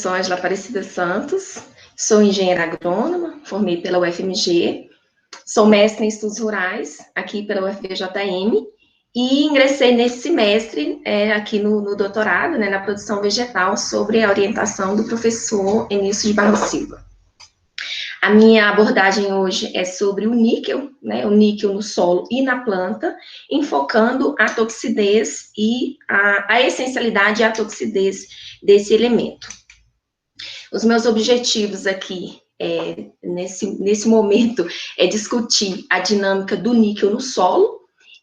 Sou Ângela Aparecida Santos, sou engenheira agrônoma, formei pela UFMG, sou mestre em estudos rurais, aqui pela UFVJM, e ingressei nesse semestre, aqui no doutorado, na produção vegetal, sobre a orientação do professor Enício de Barros Silva. A minha abordagem hoje é sobre o níquel no solo e na planta, enfocando a toxidez e a essencialidade e a toxidez desse elemento. Os meus objetivos aqui, nesse momento, é discutir a dinâmica do níquel no solo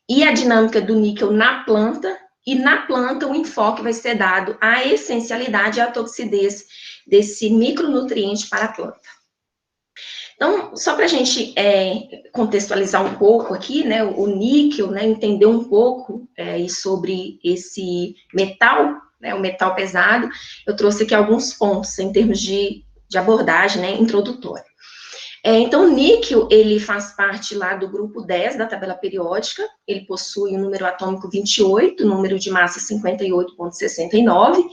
e a dinâmica do níquel na planta, e na planta o enfoque vai ser dado à essencialidade e à toxidez desse micronutriente para a planta. Então, só para a gente contextualizar um pouco aqui, o níquel, entender um pouco sobre esse metal, o metal pesado, eu trouxe aqui alguns pontos em termos de abordagem, introdutória. Então, o níquel, ele faz parte lá do grupo 10 da tabela periódica, ele possui o número atômico 28, número de massa 58,69,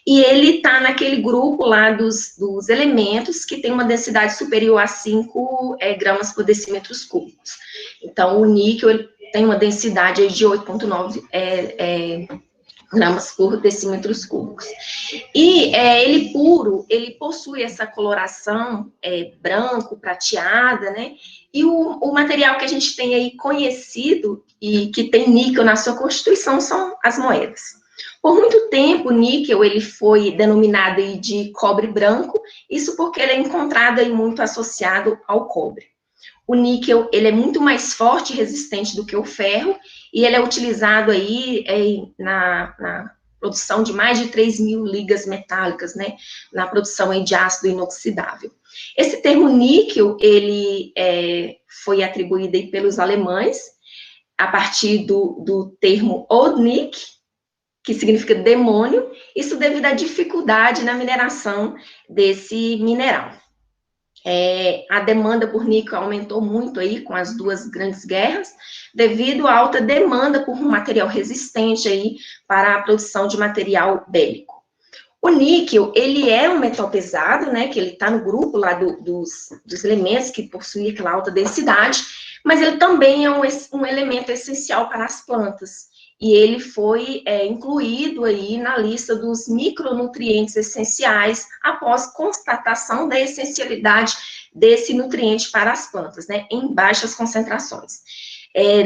e ele está naquele grupo lá dos elementos que tem uma densidade superior a 5 gramas por decímetros cúbicos. Então, o níquel ele tem uma densidade aí de 8,9 gramas por decímetros cúbicos. E ele puro, ele possui essa coloração branco, prateada, E o material que a gente tem aí conhecido e que tem níquel na sua constituição são as moedas. Por muito tempo, o níquel ele foi denominado aí de cobre branco, isso porque ele é encontrado aí muito associado ao cobre. O níquel, ele é muito mais forte e resistente do que o ferro, e ele é utilizado aí na produção de mais de 3.000 ligas metálicas, na produção aí de ácido inoxidável. Esse termo níquel, ele foi atribuído aí pelos alemães, a partir do termo Oldnik, que significa demônio, isso devido à dificuldade na mineração desse mineral. A demanda por níquel aumentou muito aí com as duas grandes guerras, devido à alta demanda por um material resistente aí para a produção de material bélico. O níquel, ele é um metal pesado, que ele está no grupo lá dos elementos que possuem aquela alta densidade, mas ele também é um elemento essencial para as plantas. E ele foi incluído aí na lista dos micronutrientes essenciais após constatação da essencialidade desse nutriente para as plantas, em baixas concentrações.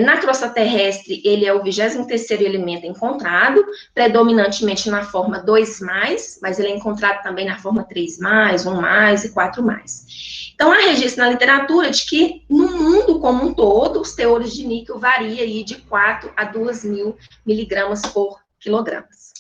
Na crosta terrestre, ele é o 23º elemento encontrado, predominantemente na forma 2+, mas ele é encontrado também na forma 3+, 1+, e 4+. Então, há registro na literatura de que, no mundo como um todo, os teores de níquel variam aí de 4 a 2.000 miligramas por quilogramas.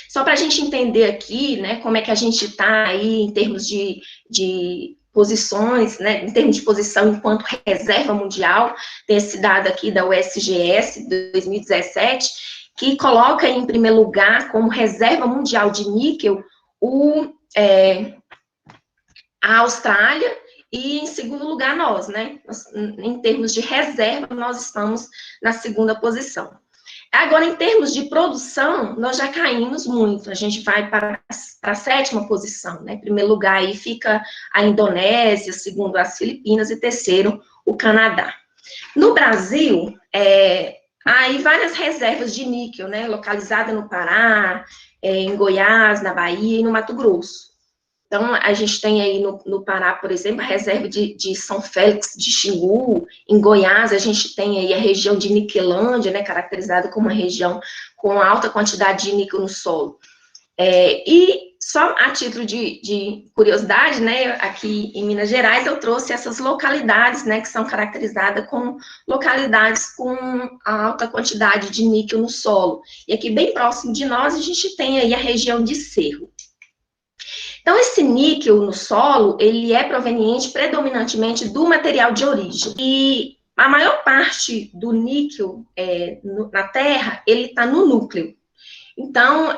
Só para a gente entender aqui, como é que a gente está aí em termos de posições, em termos de posição enquanto reserva mundial, tem esse dado aqui da USGS, de 2017, que coloca em primeiro lugar, como reserva mundial de níquel, a Austrália, e em segundo lugar nós, em termos de reserva, nós estamos na segunda posição. Agora, em termos de produção, nós já caímos muito, a gente vai para a 7ª posição, Em primeiro lugar, aí fica a Indonésia, segundo as Filipinas, e terceiro, o Canadá. No Brasil, há aí várias reservas de níquel, localizadas no Pará, em Goiás, na Bahia e no Mato Grosso. Então, a gente tem aí no Pará, por exemplo, a reserva de São Félix de Xingu. Em Goiás, a gente tem aí a região de Niquelândia, caracterizada como uma região com alta quantidade de níquel no solo. E só a título de curiosidade, aqui em Minas Gerais, eu trouxe essas localidades, que são caracterizadas como localidades com alta quantidade de níquel no solo. E aqui, bem próximo de nós, a gente tem aí a região de Cerro. Então, esse níquel no solo, ele é proveniente predominantemente do material de origem. E a maior parte do níquel na Terra, ele está no núcleo. Então,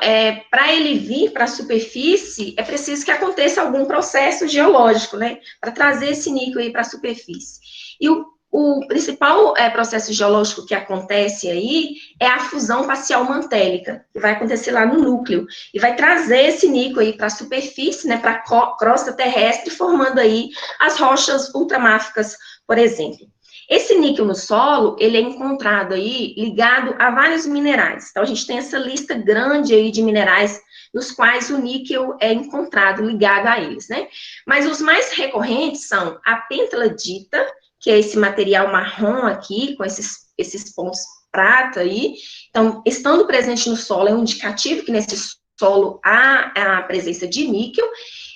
para ele vir para a superfície, é preciso que aconteça algum processo geológico, para trazer esse níquel aí para a superfície. E O principal processo geológico que acontece aí é a fusão parcial mantélica, que vai acontecer lá no núcleo, e vai trazer esse níquel aí para a superfície, né, para a crosta terrestre, formando aí as rochas ultramáficas, por exemplo. Esse níquel no solo, ele é encontrado aí ligado a vários minerais. Então, a gente tem essa lista grande aí de minerais nos quais o níquel é encontrado ligado a eles, né? Mas os mais recorrentes são a pentlandita, que é esse material marrom aqui, com esses pontos prata aí. Então, estando presente no solo, é um indicativo que nesse solo há a presença de níquel.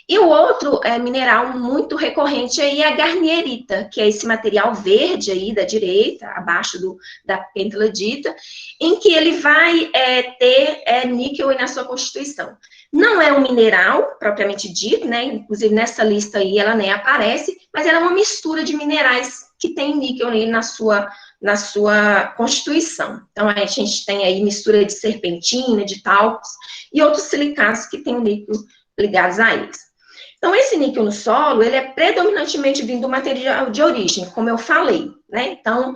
E o outro mineral muito recorrente aí é a garnierita, que é esse material verde aí da direita, abaixo da pentlandita, em que ele vai ter níquel aí na sua constituição. Não é um mineral, propriamente dito, né? Inclusive nessa lista aí ela nem aparece, mas ela é uma mistura de minerais que tem níquel aí na sua constituição. Então, a gente tem aí mistura de serpentina, de talcos e outros silicatos que têm o níquel ligados a eles. Então, esse níquel no solo, ele é predominantemente vindo do material de origem, como eu falei, né? Então,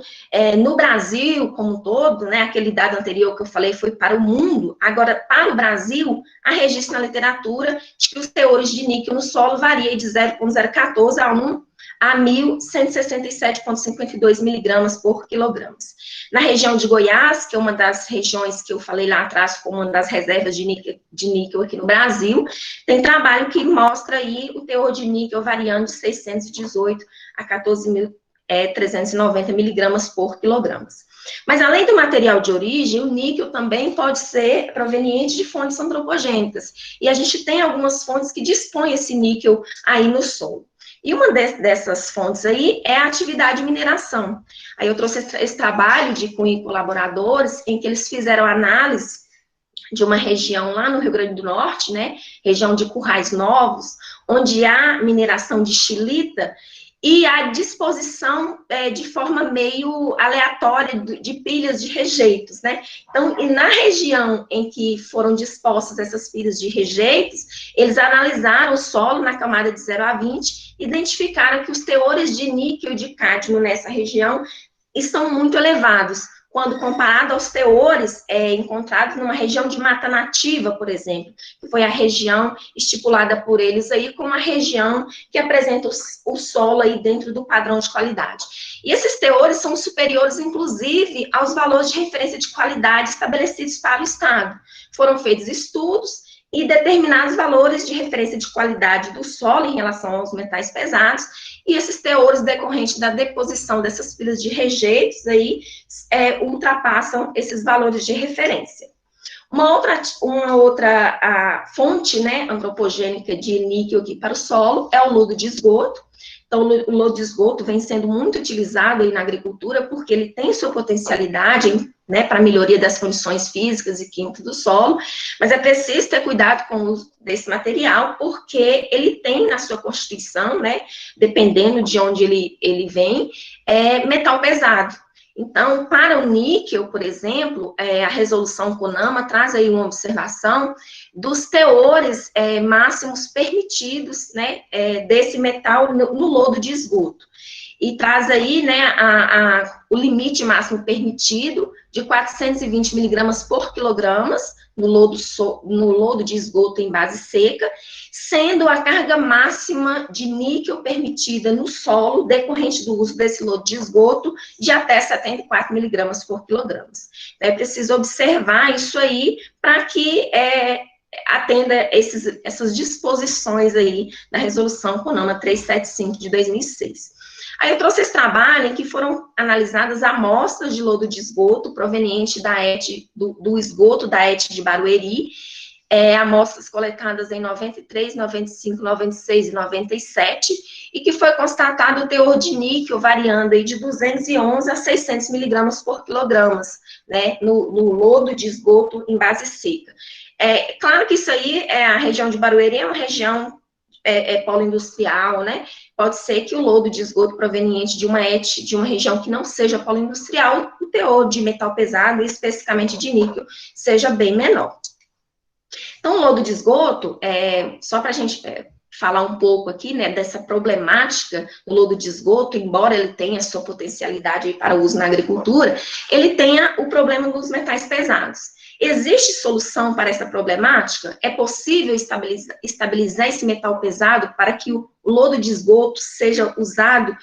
no Brasil como um todo, né, aquele dado anterior que eu falei foi para o mundo, agora, para o Brasil, há registro na literatura de que os teores de níquel no solo variam de 0,014 a 1 a 1.167,52 miligramas por quilogramas. Na região de Goiás, que é uma das regiões que eu falei lá atrás como uma das reservas de níquel aqui no Brasil, tem trabalho que mostra aí o teor de níquel variando de 618 a 14.390 miligramas por quilogramas. Mas, além do material de origem, o níquel também pode ser proveniente de fontes antropogênicas. E a gente tem algumas fontes que dispõem esse níquel aí no solo. E uma dessas fontes aí é a atividade de mineração. Aí eu trouxe esse trabalho de Cunha e colaboradores, em que eles fizeram análise de uma região lá no Rio Grande do Norte, né, região de Currais Novos, onde há mineração de xilita, e a disposição de forma meio aleatória de pilhas de rejeitos, né? Então, e na região em que foram dispostas essas pilhas de rejeitos, eles analisaram o solo na camada de 0 a 20, identificaram que os teores de níquel e de cádmio nessa região estão muito elevados, quando comparado aos teores encontrados numa região de mata nativa, por exemplo, que foi a região estipulada por eles aí como a região que apresenta o solo aí dentro do padrão de qualidade. E esses teores são superiores, inclusive, aos valores de referência de qualidade estabelecidos para o Estado. Foram feitos estudos e determinados valores de referência de qualidade do solo em relação aos metais pesados, e esses teores decorrentes da deposição dessas pilhas de rejeitos aí ultrapassam esses valores de referência. Uma outra fonte, né, antropogênica de níquel aqui para o solo é o lodo de esgoto. Então, o lodo de esgoto vem sendo muito utilizado aí na agricultura porque ele tem sua potencialidade, né, para a melhoria das condições físicas e químicas do solo, mas é preciso ter cuidado com o uso desse material, porque ele tem na sua constituição, né, dependendo de onde ele vem, metal pesado. Então, para o níquel, por exemplo, a resolução CONAMA traz aí uma observação dos teores máximos permitidos, né, desse metal no lodo de esgoto. E traz aí, né, o limite máximo permitido de 420 miligramas por quilogramas no lodo de esgoto em base seca, sendo a carga máxima de níquel permitida no solo, decorrente do uso desse lodo de esgoto, de até 74 miligramas por quilogramas. É preciso observar isso aí para que atenda essas disposições aí da resolução CONAMA 375 de 2006. Aí eu trouxe esse trabalho em que foram analisadas amostras de lodo de esgoto proveniente do esgoto da ET de Barueri, amostras coletadas em 93, 95, 96 e 97, e que foi constatado o teor de níquel variando aí de 211 a 600 miligramas por quilogramas, né, no lodo de esgoto em base seca. Claro que isso aí, a região de Barueri é uma região polo-industrial, né? Pode ser que o lodo de esgoto proveniente de uma região que não seja polo-industrial, o teor de metal pesado, especificamente de níquel, seja bem menor. Então, o lodo de esgoto, só para a gente falar um pouco aqui, né, dessa problemática do lodo de esgoto, embora ele tenha sua potencialidade para uso na agricultura, ele tenha o problema dos metais pesados. Existe solução para essa problemática? É possível estabilizar esse metal pesado para que o lodo de esgoto seja usado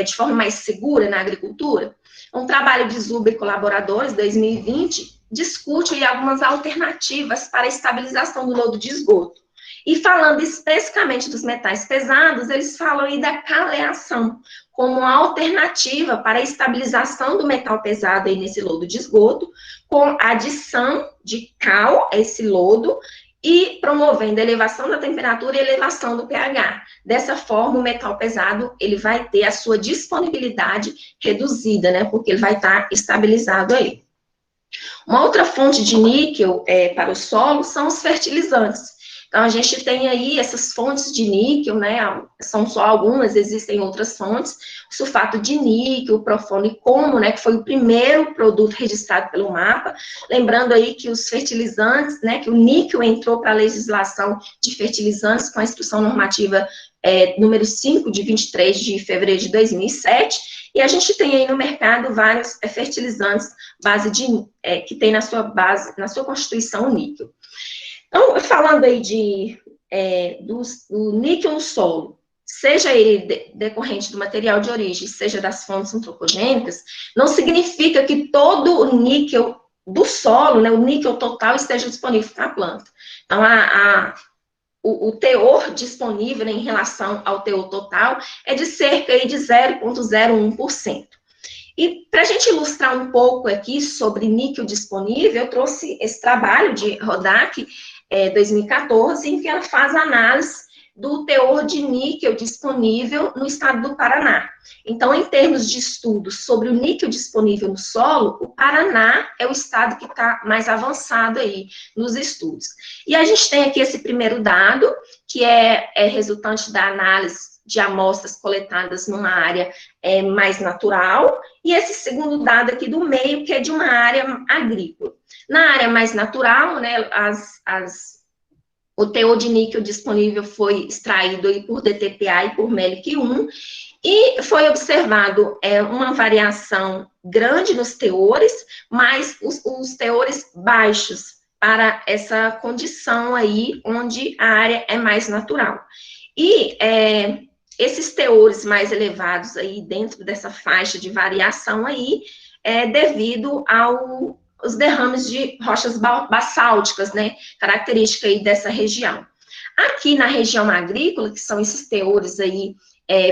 de forma mais segura na agricultura? Um trabalho de Zuber e colaboradores, 2020, discute algumas alternativas para a estabilização do lodo de esgoto. E falando especificamente dos metais pesados, eles falam aí da caleação, como uma alternativa para a estabilização do metal pesado aí nesse lodo de esgoto, com adição de cal a esse lodo e promovendo a elevação da temperatura e elevação do pH. Dessa forma, o metal pesado, ele vai ter a sua disponibilidade reduzida, né, porque ele vai estar estabilizado aí. Uma outra fonte de níquel para o solo são os fertilizantes. Então, a gente tem aí essas fontes de níquel, né, são só algumas, existem outras fontes, o sulfato de níquel, o profonicromo, né, que foi o primeiro produto registrado pelo MAPA, lembrando aí que os fertilizantes, né, que o níquel entrou para a legislação de fertilizantes com a instrução normativa número 5, de 23 de fevereiro de 2007, e a gente tem aí no mercado vários fertilizantes que tem na sua base, na sua constituição, o níquel. Então, falando aí do níquel no solo, seja ele decorrente do material de origem, seja das fontes antropogênicas, não significa que todo o níquel do solo, né, o níquel total, esteja disponível para a planta. Então, o teor disponível, né, em relação ao teor total é de cerca aí de 0,01%. E para a gente ilustrar um pouco aqui sobre níquel disponível, eu trouxe esse trabalho de Rodak, 2014, em que ela faz análise do teor de níquel disponível no estado do Paraná. Então, em termos de estudos sobre o níquel disponível no solo, o Paraná é o estado que está mais avançado aí nos estudos. E a gente tem aqui esse primeiro dado, que é resultante da análise de amostras coletadas numa área mais natural, e esse segundo dado aqui do meio, que é de uma área agrícola. Na área mais natural, né, o teor de níquel disponível foi extraído aí por DTPA e por MELIC-1, e foi observado uma variação grande nos teores, mas os teores baixos para essa condição aí, onde a área é mais natural. E esses teores mais elevados aí dentro dessa faixa de variação aí é devido aos derrames de rochas basálticas, né, característica aí dessa região. Aqui na região agrícola, que são esses teores aí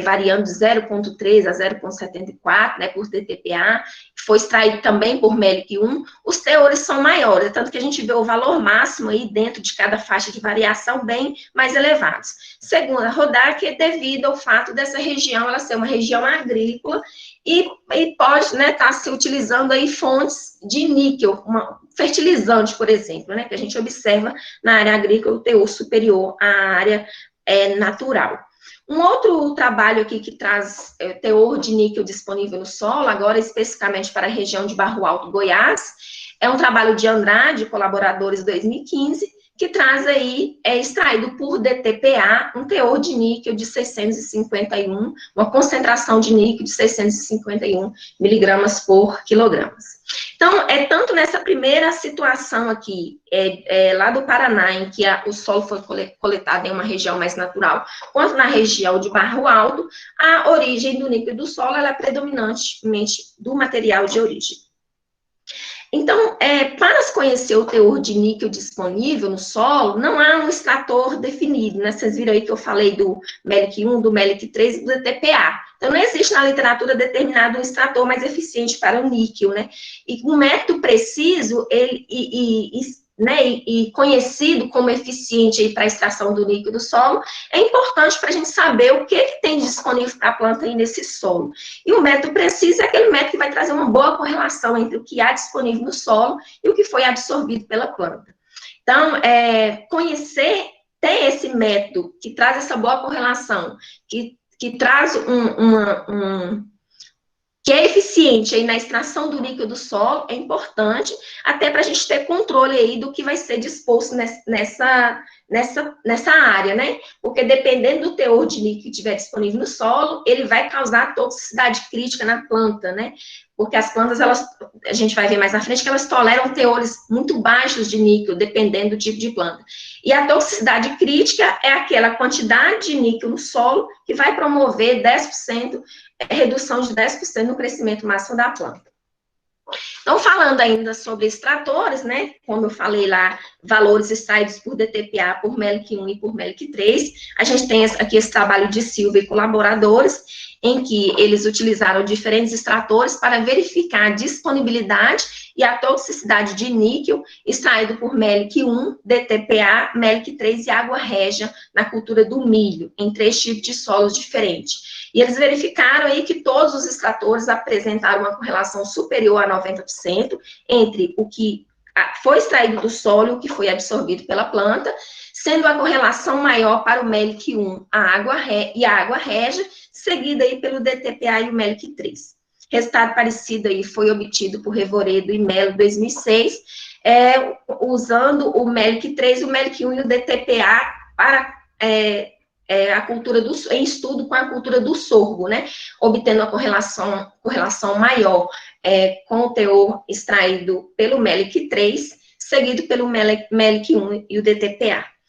variando de 0,3 a 0,74, né, por DTPA, foi extraído também por MELIC-1, os teores são maiores, tanto que a gente vê o valor máximo aí dentro de cada faixa de variação bem mais elevados. Segundo a Rodak, é devido ao fato dessa região ela ser uma região agrícola e pode, né, estar se utilizando aí fontes de níquel, fertilizante, por exemplo, né, que a gente observa na área agrícola o teor superior à área natural. Um outro trabalho aqui que traz teor de níquel disponível no solo, agora especificamente para a região de Barro Alto, Goiás, é um trabalho de Andrade, colaboradores 2015, que traz aí, extraído por DTPA, um teor de níquel de 651, uma concentração de níquel de 651 miligramas por quilogramas. Então, tanto nessa primeira situação aqui, lá do Paraná, em que o solo foi coletado em uma região mais natural, quanto na região de Barro Alto, a origem do níquel do solo ela é predominantemente do material de origem. Então, para se conhecer o teor de níquel disponível no solo, não há um extrator definido, né? Vocês viram aí que eu falei do MELIC-1, do MELIC-3 e do DTPA. Então, não existe na literatura determinado um extrator mais eficiente para o níquel, né? E um método preciso e conhecido como eficiente para a extração do níquel do solo, é importante para a gente saber o que tem disponível para a planta aí nesse solo. E o método preciso é aquele método que vai trazer uma boa correlação entre o que há disponível no solo e o que foi absorvido pela planta. Então, ter esse método que traz essa boa correlação, que traz que é eficiente aí na extração do níquel do solo, é importante, até para a gente ter controle aí do que vai ser disposto nessa área, né? Porque dependendo do teor de níquel que estiver disponível no solo, ele vai causar toxicidade crítica na planta, né? Porque as plantas, a gente vai ver mais na frente, que elas toleram teores muito baixos de níquel, dependendo do tipo de planta. E a toxicidade crítica é aquela quantidade de níquel no solo que vai promover 10%, redução de 10% no crescimento máximo da planta. Então, falando ainda sobre extratores, né, como eu falei lá, valores extraídos por DTPA, por MELC1 e por MELC3, a gente tem aqui esse trabalho de Silva e colaboradores, em que eles utilizaram diferentes extratores para verificar a disponibilidade e a toxicidade de níquel extraído por MELC1, DTPA, MELC3 e água régia na cultura do milho, em 3 tipos de solos diferentes. E eles verificaram aí que todos os extratores apresentaram uma correlação superior a 90% entre o que foi extraído do solo e o que foi absorvido pela planta, sendo a correlação maior para o MELC1 e a água régia, seguida aí pelo DTPA e o MELC3. Resultado parecido aí foi obtido por Revoredo e Melo em 2006, usando o MELC3, o MELC1 e o DTPA para a cultura em estudo com a cultura do sorgo, né? Obtendo a correlação maior com o teor extraído pelo MELC3, seguido pelo MELC1 e o DTPA.